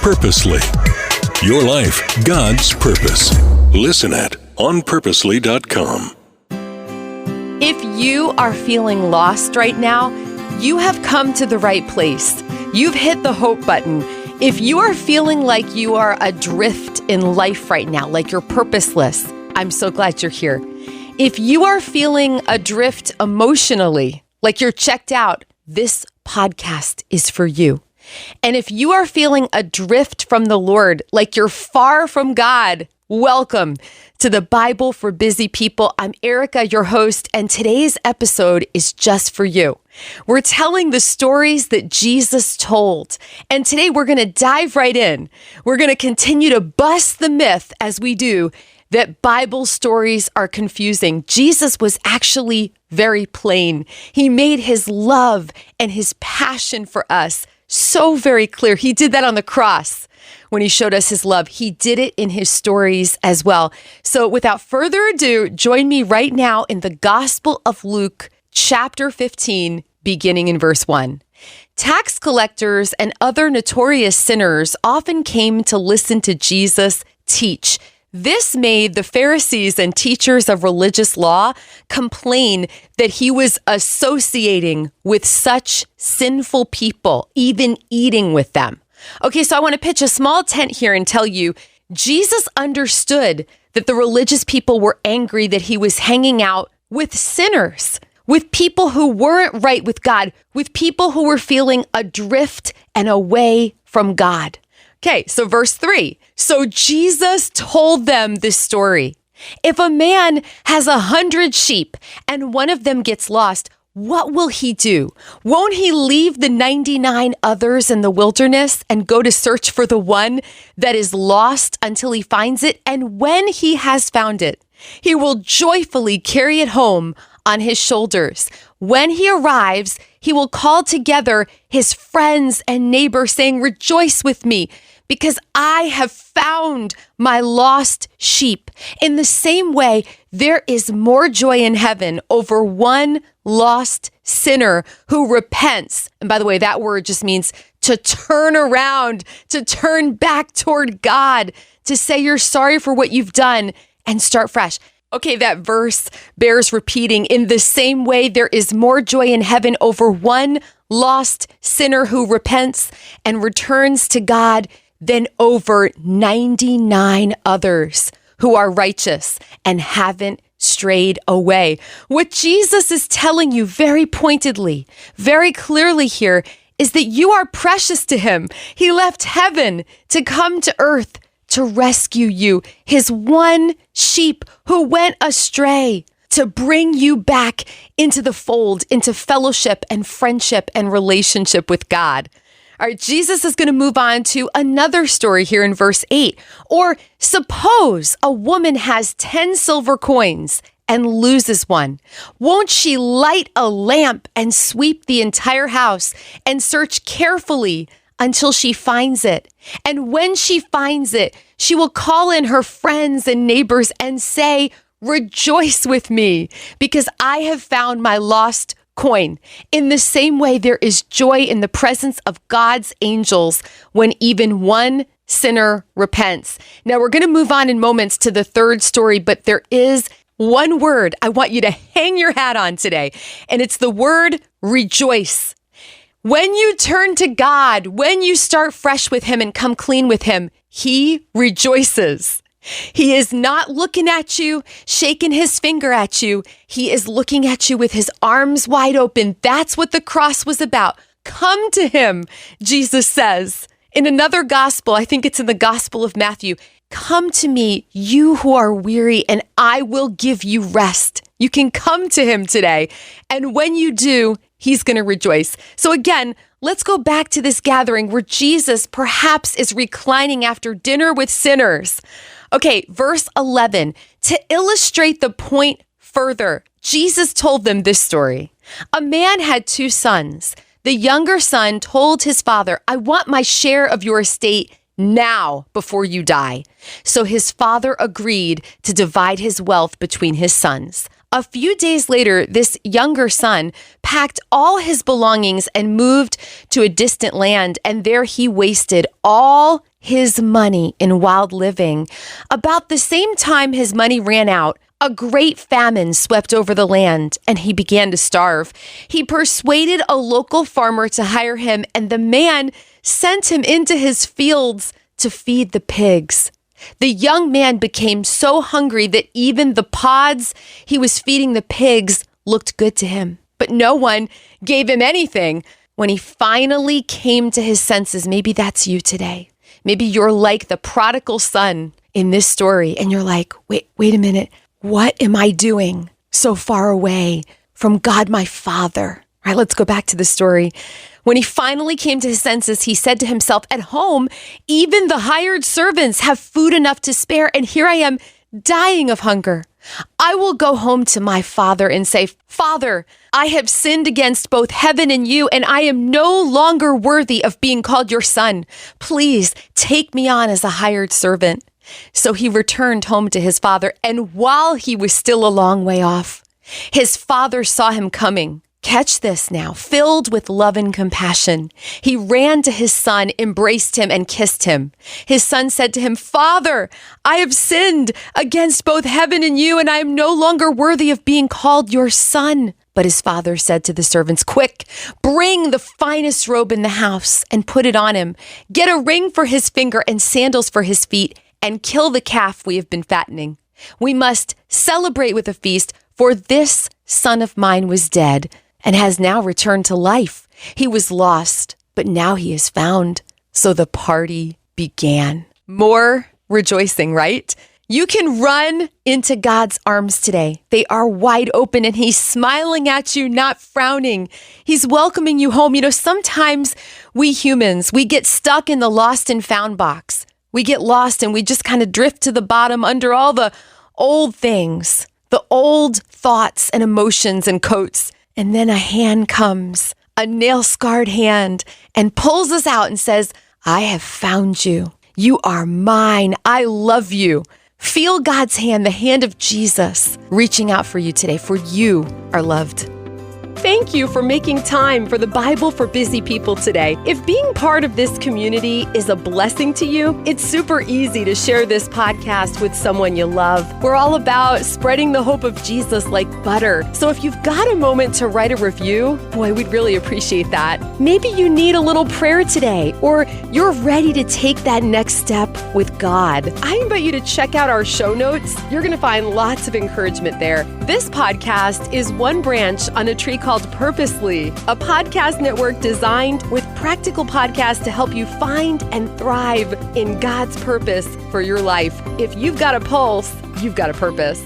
Purposely. Your life, God's purpose. Listen at onpurposely.com. If you are feeling lost right now, you have come to the right place. You've hit the hope button. If you are feeling like you are adrift in life right now, like you're purposeless, I'm so glad you're here. If you are feeling adrift emotionally, like you're checked out, this podcast is for you. And if you are feeling adrift from the Lord, like you're far from God, welcome to the Bible for Busy People. I'm Erica, your host, and today's episode is just for you. We're telling the stories that Jesus told, and today we're going to dive right in. We're going to continue to bust the myth as we do that Bible stories are confusing. Jesus was actually very plain. He made his love and his passion for us so very clear. He did that on the cross when he showed us his love. He did it in his stories as well. So without further ado, join me right now in the Gospel of Luke, chapter 15, beginning in verse 1. Tax collectors and other notorious sinners often came to listen to Jesus teach. This made the Pharisees and teachers of religious law complain that he was associating with such sinful people, even eating with them. Okay, so I want to pitch a small tent here and tell you, Jesus understood that the religious people were angry that he was hanging out with sinners, with people who weren't right with God, with people who were feeling adrift and away from God. Okay, so verse 3. So Jesus told them this story. If a man has 100 sheep and one of them gets lost, what will he do? Won't he leave the 99 others in the wilderness and go to search for the one that is lost until he finds it? And when he has found it, he will joyfully carry it home on his shoulders. When he arrives, he will call together his friends and neighbors, saying, "Rejoice with me, because I have found my lost sheep." In the same way, there is more joy in heaven over one lost sinner who repents. And by the way, that word just means to turn around, to turn back toward God, to say you're sorry for what you've done and start fresh. Okay, that verse bears repeating. In the same way, there is more joy in heaven over one lost sinner who repents and returns to God than over 99 others who are righteous and haven't strayed away. What Jesus is telling you very pointedly, very clearly here, is that you are precious to him. He left heaven to come to earth to rescue you, his one sheep who went astray, to bring you back into the fold, into fellowship and friendship and relationship with God. All right, Jesus is going to move on to another story here in verse 8. Or suppose a woman has 10 silver coins and loses one. Won't she light a lamp and sweep the entire house and search carefully until she finds it? And when she finds it, she will call in her friends and neighbors and say, "Rejoice with me, because I have found my lost coin." In the same way, there is joy in the presence of God's angels when even one sinner repents. Now, we're going to move on in moments to the third story, but there is one word I want you to hang your hat on today, and it's the word rejoice. When you turn to God, when you start fresh with him and come clean with him, he rejoices. He is not looking at you, shaking his finger at you. He is looking at you with his arms wide open. That's what the cross was about. Come to him, Jesus says. In another gospel, I think it's in the Gospel of Matthew, "Come to me, you who are weary, and I will give you rest." You can come to him today. And when you do, he's going to rejoice. So again, let's go back to this gathering where Jesus perhaps is reclining after dinner with sinners. Okay, verse 11. To illustrate the point further, Jesus told them this story. A man had 2 sons. The younger son told his father, "I want my share of your estate now before you die." So his father agreed to divide his wealth between his sons. A few days later, this younger son packed all his belongings and moved to a distant land, and there he wasted all his money in wild living. About the same time his money ran out, a great famine swept over the land, and he began to starve. He persuaded a local farmer to hire him, and the man sent him into his fields to feed the pigs. The young man became so hungry that even the pods he was feeding the pigs looked good to him. But no one gave him anything. When he finally came to his senses, maybe that's you today. Maybe you're like the prodigal son in this story, and you're like, wait a minute. What am I doing so far away from God, my Father? All right, let's go back to the story. When he finally came to his senses, he said to himself, at home, even the hired servants have food enough to spare, and here I am dying of hunger. I will go home to my father and say, Father, I have sinned against both heaven and you, and I am no longer worthy of being called your son. Please take me on as a hired servant. So he returned home to his father, and while he was still a long way off, his father saw him coming. Catch this now, filled with love and compassion. He ran to his son, embraced him, and kissed him. His son said to him, Father, I have sinned against both heaven and you, and I am no longer worthy of being called your son. But his father said to the servants, quick, bring the finest robe in the house and put it on him. Get a ring for his finger and sandals for his feet, and kill the calf we have been fattening. We must celebrate with a feast, for this son of mine was dead and has now returned to life. He was lost, but now he is found. So the party began. More rejoicing, right? You can run into God's arms today. They are wide open, and he's smiling at you, not frowning. He's welcoming you home. You know, sometimes we humans, we get stuck in the lost and found box. We get lost and we just kind of drift to the bottom under all the old things, the old thoughts and emotions and coats. And then a hand comes, a nail-scarred hand, and pulls us out and says, I have found you. You are mine. I love you. Feel God's hand, the hand of Jesus, reaching out for you today, for you are loved. Thank you for making time for the Bible for Busy People today. If being part of this community is a blessing to you, it's super easy to share this podcast with someone you love. We're all about spreading the hope of Jesus like butter. So if you've got a moment to write a review, boy, we'd really appreciate that. Maybe you need a little prayer today, or you're ready to take that next step with God. I invite you to check out our show notes. You're going to find lots of encouragement there. This podcast is one branch on a tree called Purposely, a podcast network designed with practical podcasts to help you find and thrive in God's purpose for your life. If you've got a pulse, you've got a purpose.